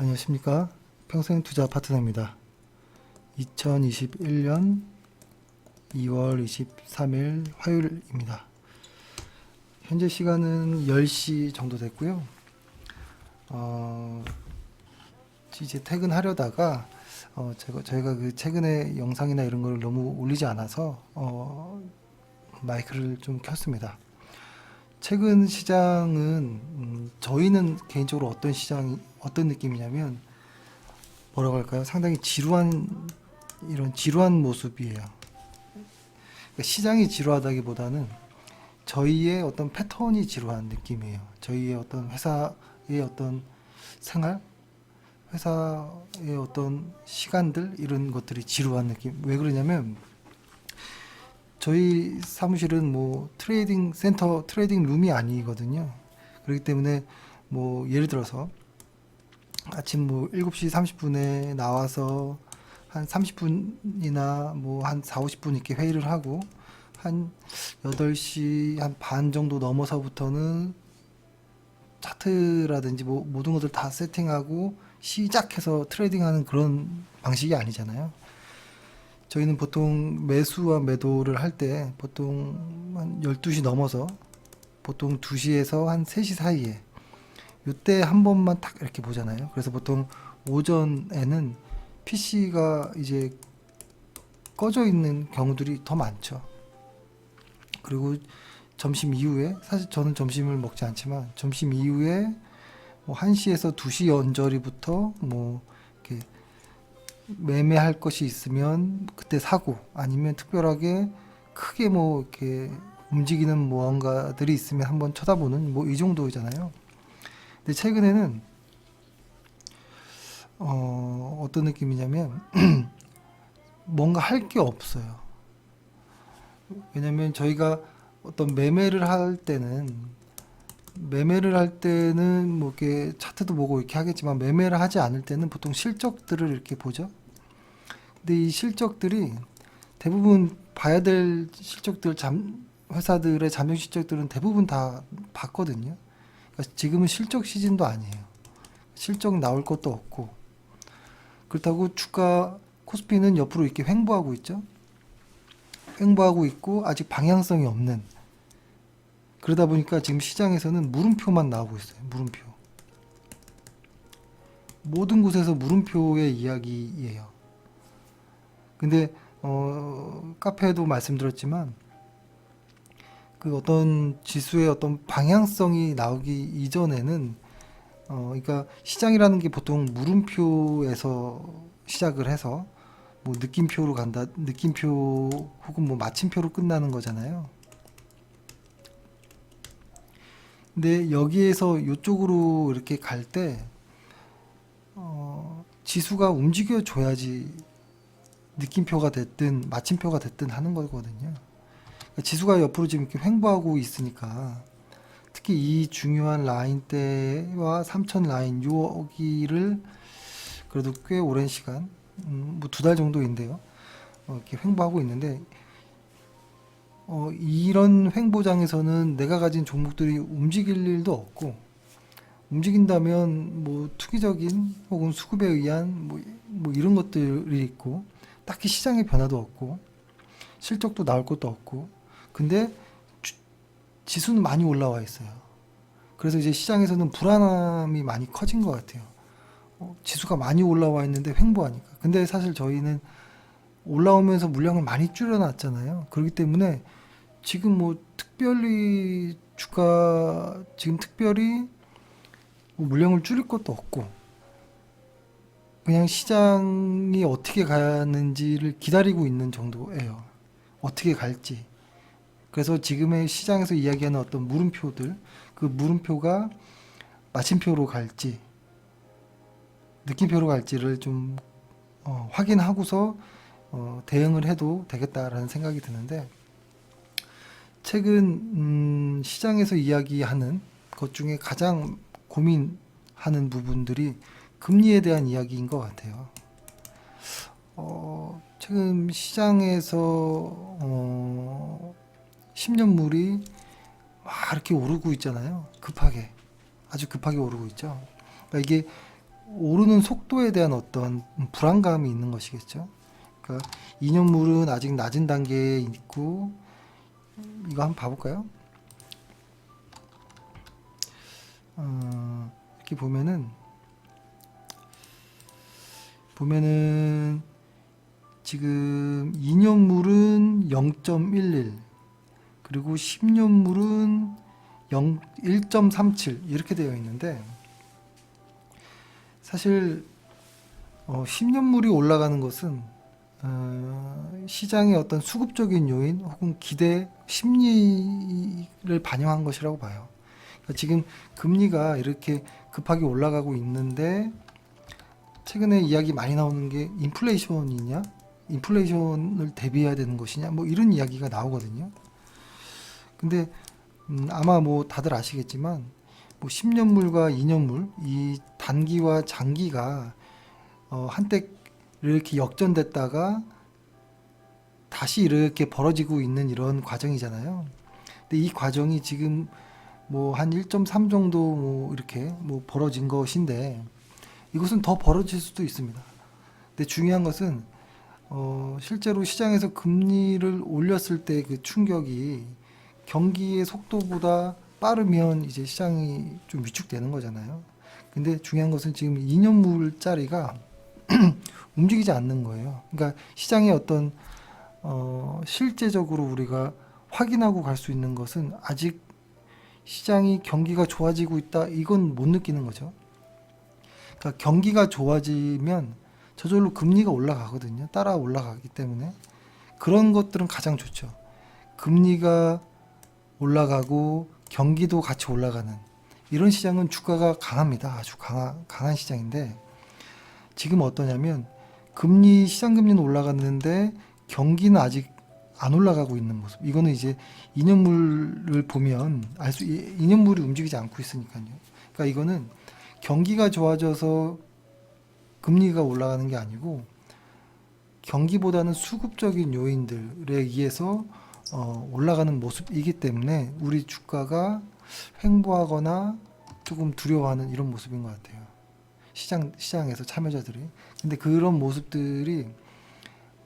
안녕하십니까. 평생투자 파트너입니다. 2021년 2월 23일 화요일입니다. 현재 시간은 10시 정도 됐고요. 이제 퇴근하려다가 저희가 그 최근에 영상이나 이런 걸 너무 올리지 않아서 마이크를 좀 켰습니다. 최근 시장은 저희는 개인적으로 어떤 느낌이냐면 뭐라고 할까요? 상당히 이런 지루한 모습이에요. 그러니까 시장이 지루하다기보다는 저희의 어떤 패턴이 지루한 느낌이에요. 저희의 어떤 회사의 어떤 생활, 회사의 어떤 시간들 이런 것들이 지루한 느낌. 왜 그러냐면 저희 사무실은 뭐 트레이딩 센터, 트레이딩 룸이 아니거든요. 그렇기 때문에 뭐 예를 들어서 아침 뭐 7시 30분에 나와서 한 30분이나 뭐 한 4, 50분 이렇게 회의를 하고 한 8시 한 반 정도 넘어서부터는 차트라든지 뭐 모든 것들 다 세팅하고 시작해서 트레이딩하는 그런 방식이 아니잖아요. 저희는 보통 매수와 매도를 할 때 보통 한 12시 넘어서 보통 2시에서 한 3시 사이에 이때 한 번만 딱 이렇게 보잖아요. 그래서 보통 오전에는 PC가 이제 꺼져 있는 경우들이 더 많죠. 그리고 점심 이후에, 사실 저는 점심을 먹지 않지만 점심 이후에 뭐 1시에서 2시 언저리부터 뭐 이렇게 매매할 것이 있으면 그때 사고, 아니면 특별하게 크게 뭐 이렇게 움직이는 무언가들이 있으면 한번 쳐다보는 뭐 이 정도잖아요. 근데 최근에는 어떤 느낌이냐면 뭔가 할 게 없어요. 왜냐면 저희가 어떤 매매를 할 때는 뭐 이렇게 차트도 보고 이렇게 하겠지만, 매매를 하지 않을 때는 보통 실적들을 이렇게 보죠. 근데 이 실적들이 대부분 봐야 될 실적들, 회사들의 잠정 실적들은 대부분 다 봤거든요. 그러니까 지금은 실적 시즌도 아니에요. 실적 나올 것도 없고, 그렇다고 주가 코스피는 옆으로 이렇게 횡보하고 있죠. 횡보하고 있고 아직 방향성이 없는, 그러다 보니까 지금 시장에서는 물음표만 나오고 있어요. 물음표. 모든 곳에서 물음표의 이야기예요. 근데 카페에도 말씀드렸지만 그 어떤 지수의 어떤 방향성이 나오기 이전에는 그러니까 시장이라는 게 보통 물음표에서 시작을 해서 뭐 느낌표로 간다, 느낌표 혹은 뭐 마침표로 끝나는 거잖아요. 근데 여기에서 이쪽으로 이렇게 갈 때 지수가 움직여 줘야지 느낌표가 됐든 마침표가 됐든 하는 거거든요. 그러니까 지수가 옆으로 지금 이렇게 횡보하고 있으니까, 특히 이 중요한 라인대와 3000 라인 여기를 그래도 꽤 오랜 시간, 뭐 2달 정도인데요. 이렇게 횡보하고 있는데, 이런 횡보장에서는 내가 가진 종목들이 움직일 일도 없고, 움직인다면 뭐 투기적인 혹은 수급에 의한 뭐 이런 것들이 있고, 딱히 시장의 변화도 없고 실적도 나올 것도 없고, 근데 지수는 많이 올라와 있어요. 그래서 이제 시장에서는 불안함이 많이 커진 것 같아요. 지수가 많이 올라와 있는데 횡보하니까. 근데 사실 저희는 올라오면서 물량을 많이 줄여놨잖아요. 그렇기 때문에 지금 뭐 특별히 뭐 물량을 줄일 것도 없고, 그냥 시장이 어떻게 가는지를 기다리고 있는 정도예요. 어떻게 갈지. 그래서 지금의 시장에서 이야기하는 어떤 물음표들, 그 물음표가 마침표로 갈지 느낌표로 갈지를 좀 확인하고서 대응을 해도 되겠다라는 생각이 드는데, 최근 시장에서 이야기하는 것 중에 가장 고민하는 부분들이 금리에 대한 이야기인 것 같아요. 최근 시장에서 10년물이 막 이렇게 오르고 있잖아요. 급하게, 아주 급하게 오르고 있죠. 그러니까 이게 오르는 속도에 대한 어떤 불안감이 있는 것이겠죠. 그러니까 2년물은 아직 낮은 단계에 있고, 이거 한번 봐볼까요? 이렇게 보면은 지금 2년물은 0.11, 그리고 10년물은 1.37 이렇게 되어 있는데, 사실 10년물이 올라가는 것은 시장의 어떤 수급적인 요인 혹은 기대 심리를 반영한 것이라고 봐요. 그러니까 지금 금리가 이렇게 급하게 올라가고 있는데, 최근에 이야기 많이 나오는 게 인플레이션이냐, 인플레이션을 대비해야 되는 것이냐, 뭐 이런 이야기가 나오거든요. 근데 아마 뭐 다들 아시겠지만, 뭐 10년물과 2년물 이 단기와 장기가 한때 이렇게 역전됐다가 다시 이렇게 벌어지고 있는 이런 과정이잖아요. 근데 이 과정이 지금 뭐 한 1.3 정도 뭐 이렇게 뭐 벌어진 것인데, 이것은 더 벌어질 수도 있습니다. 근데 중요한 것은 실제로 시장에서 금리를 올렸을 때 그 충격이 경기의 속도보다 빠르면 이제 시장이 좀 위축되는 거잖아요. 근데 중요한 것은 지금 2년물짜리가 움직이지 않는 거예요. 그러니까 시장의 어떤 실제적으로 우리가 확인하고 갈 수 있는 것은 아직 시장이 경기가 좋아지고 있다, 이건 못 느끼는 거죠. 그러니까 경기가 좋아지면 저절로 금리가 올라가거든요. 따라 올라가기 때문에 그런 것들은 가장 좋죠. 금리가 올라가고 경기도 같이 올라가는 이런 시장은 주가가 강합니다. 아주 강한 시장인데, 지금 어떠냐면 금리, 시장 금리는 올라갔는데 경기는 아직 안 올라가고 있는 모습. 이거는 이제 2년물을 보면 2년물이 움직이지 않고 있으니까요. 그러니까 이거는 경기가 좋아져서 금리가 올라가는 게 아니고, 경기보다는 수급적인 요인들에 의해서 올라가는 모습이기 때문에 우리 주가가 횡보하거나 조금 두려워하는 이런 모습인 것 같아요. 시장에서 참여자들이. 근데 그런 모습들이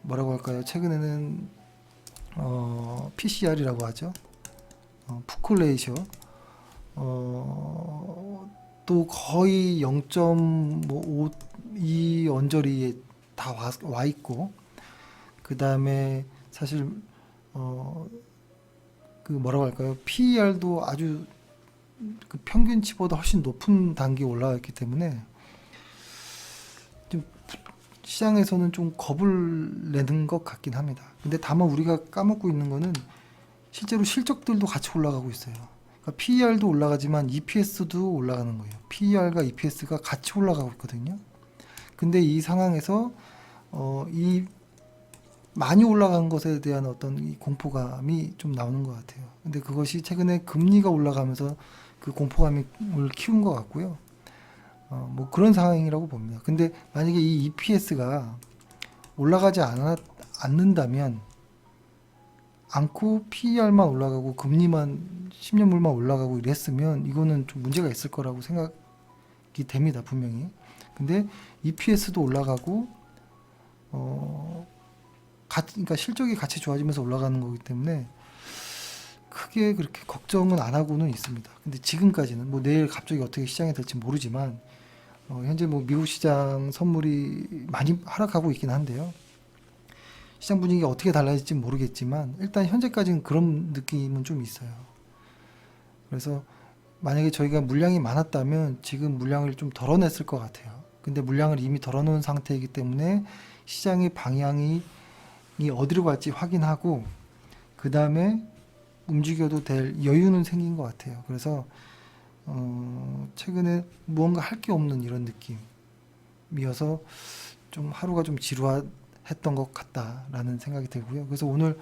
뭐라고 할까요? 최근에는 PCR이라고 하죠. 푸클레이셔. 또 거의 0.5이 언저리에 다 와 있고, 그 다음에 사실 그 뭐라고 할까요? PER도 아주 그 평균치보다 훨씬 높은 단계에 올라와 있기 때문에 좀 시장에서는 좀 겁을 내는 것 같긴 합니다. 근데 다만 우리가 까먹고 있는 거는 실제로 실적들도 같이 올라가고 있어요. 그러니까 PER도 올라가지만 EPS도 올라가는 거예요. PER과 EPS가 같이 올라가고 있거든요. 근데 이 상황에서 이 많이 올라간 것에 대한 어떤 이 공포감이 좀 나오는 것 같아요. 근데 그것이 최근에 금리가 올라가면서 그 공포감을 키운 것 같고요. 뭐 그런 상황이라고 봅니다. 근데 만약에 이 EPS가 올라가지 않는다면, 않고 PER만 올라가고 금리만 10년물만 올라가고 이랬으면 이거는 좀 문제가 있을 거라고 생각이 됩니다, 분명히. 근데 EPS도 올라가고 그러니까 실적이 같이 좋아지면서 올라가는 거기 때문에 크게 그렇게 걱정은 안 하고는 있습니다. 근데 지금까지는 뭐 내일 갑자기 어떻게 시장이 될지 모르지만 현재 뭐 미국 시장 선물이 많이 하락하고 있긴 한데요. 시장 분위기가 어떻게 달라질지 모르겠지만 일단 현재까지는 그런 느낌은 좀 있어요. 그래서 만약에 저희가 물량이 많았다면 지금 물량을 좀 덜어냈을 것 같아요. 근데 물량을 이미 덜어놓은 상태이기 때문에 시장의 방향이 어디로 갈지 확인하고 그 다음에 움직여도 될 여유는 생긴 것 같아요. 그래서 최근에 무언가 할 게 없는 이런 느낌이어서 좀 하루가 좀 지루했던 것 같다라는 생각이 들고요. 그래서 오늘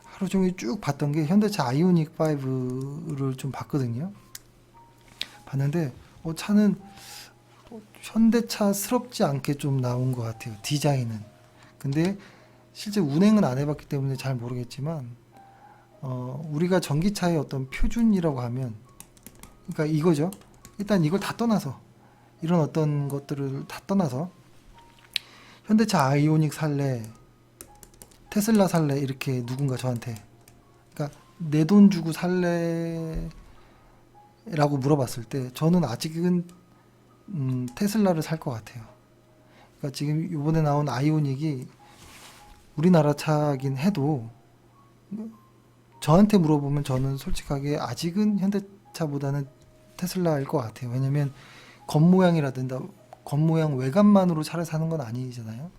하루 종일 쭉 봤던 게 현대차 아이오닉 5를 좀 봤거든요. 봤는데 차는 현대차스럽지 않게 좀 나온 것 같아요. 디자인은. 근데 실제 운행은 안 해봤기 때문에 잘 모르겠지만 우리가 전기차의 어떤 표준이라고 하면, 그러니까 이거죠. 일단 이걸 다 떠나서 이런 어떤 것들을 다 떠나서 현대차 아이오닉 살래, 테슬라 살래 이렇게 누군가 저한테 그러니까 내 돈 주고 살래라고 물어봤을 때 저는 아직은 테슬라를 살 것 같아요. 그러니까 지금 이번에 나온 아이오닉이 우리나라 차긴 해도 저한테 물어보면 저는 솔직하게 아직은 현대차보다는 테슬라일 것 같아요. 왜냐면 겉모양이라든가 겉모양 외관만으로 차를 사는 건 아니잖아요.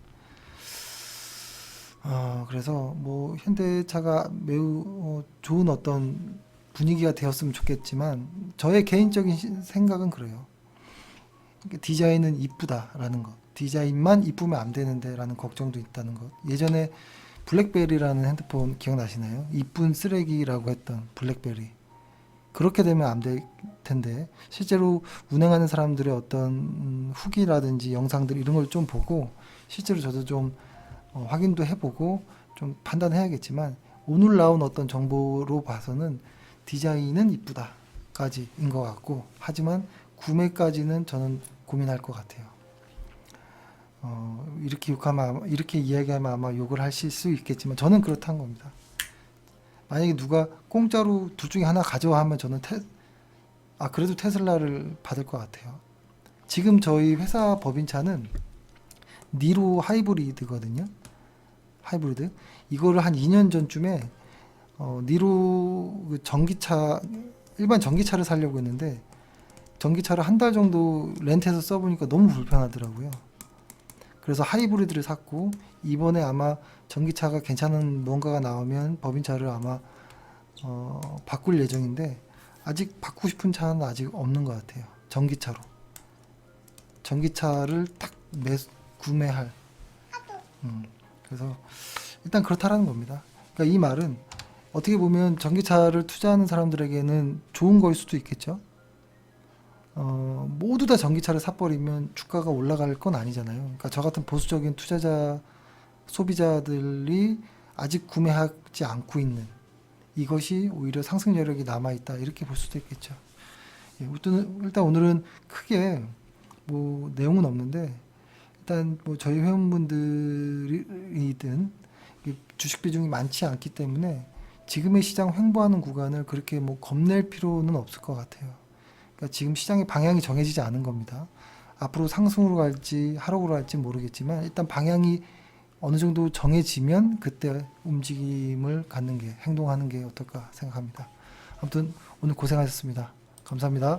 그래서 뭐 현대차가 매우 좋은 어떤 분위기가 되었으면 좋겠지만 저의 개인적인 생각은 그래요. 디자인은 이쁘다라는 것, 디자인만 이쁘면 안 되는데라는 걱정도 있다는 것. 예전에 블랙베리라는 핸드폰 기억나시나요? 이쁜 쓰레기라고 했던 블랙베리. 그렇게 되면 안 될 텐데 실제로 운행하는 사람들의 어떤 후기라든지 영상들 이런 걸 좀 보고 실제로 저도 좀 확인도 해보고 좀 판단해야겠지만 오늘 나온 어떤 정보로 봐서는 디자인은 이쁘다까지인 것 같고 하지만 구매까지는 저는 고민할 것 같아요. 이렇게 이야기하면 아마 욕을 하실 수 있겠지만 저는 그렇다는 겁니다. 만약에 누가 공짜로 둘 중에 하나 가져와 하면 저는 그래도 테슬라를 받을 것 같아요. 지금 저희 회사 법인차는 니로 하이브리드거든요. 하이브리드. 이거를 한 2년 전쯤에 니로 그 전기차 일반 전기차를 사려고 했는데 전기차를 한 달 정도 렌트해서 써보니까 너무 불편하더라고요. 그래서 하이브리드를 샀고 이번에 아마 전기차가 괜찮은 뭔가가 나오면 법인차를 아마 바꿀 예정인데 아직 바꾸고 싶은 차는 아직 없는 것 같아요. 전기차로. 전기차를 딱 구매할. 그래서 일단 그렇다라는 겁니다. 그러니까 이 말은 어떻게 보면 전기차를 투자하는 사람들에게는 좋은 거일 수도 있겠죠. 모두 다 전기차를 사버리면 주가가 올라갈 건 아니잖아요. 그러니까 저 같은 보수적인 투자자, 소비자들이 아직 구매하지 않고 있는 이것이 오히려 상승 여력이 남아있다. 이렇게 볼 수도 있겠죠. 예, 일단 오늘은 크게 뭐 내용은 없는데 일단 뭐 저희 회원분들이든 주식 비중이 많지 않기 때문에 지금의 시장 횡보하는 구간을 그렇게 뭐 겁낼 필요는 없을 것 같아요. 그러니까 지금 시장의 방향이 정해지지 않은 겁니다. 앞으로 상승으로 갈지 하락으로 갈지 모르겠지만 일단 방향이 어느 정도 정해지면 그때 움직임을 갖는 게 행동하는 게 어떨까 생각합니다. 아무튼 오늘 고생하셨습니다. 감사합니다.